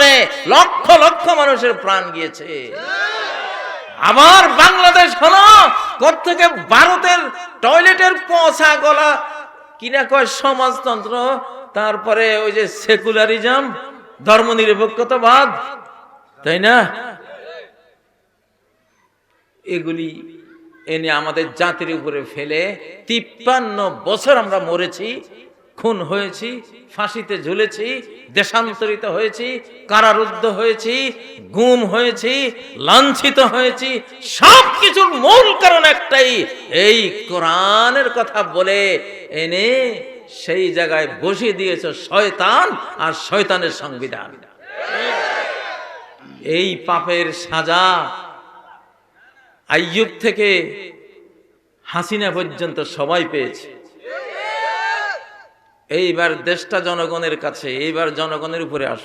করে লক্ষ লক্ষ মানুষের প্রাণ গিয়েছে। আবার বাংলাদেশ হলো কোত্থেকে ভারতের টয়লেটের পচা গলা কিনা কয় সমাজতন্ত্র, তারপরে ওই যে সেকুলারিজম, ধর্মনিরপেক্ষতাবাদ, তাই না? এগুলি এনে আমাদের জাতির উপরে ফেলে 53 বছর আমরা মরেছি, খুন হয়েছি, ফাঁসিতে ঝুলেছি, দেশান্তরিত হয়েছি, কারারুদ্ধ হয়েছি, গুম হয়েছি, লাঞ্ছিত হয়েছি। সব কিছুর মূল কারণ একটাই, এই কোরআনের কথা বলে এনে সেই জায়গায় বসিয়ে দিয়েছে শয়তান আর শয়তানের সংবিধান। এই পাপের সাজা আইয়ুব থেকে হাসিনা পর্যন্ত সবাই পেয়েছে। এইবার দেশটা জনগণের কাছে, এইবার জনগণের উপরে আসে।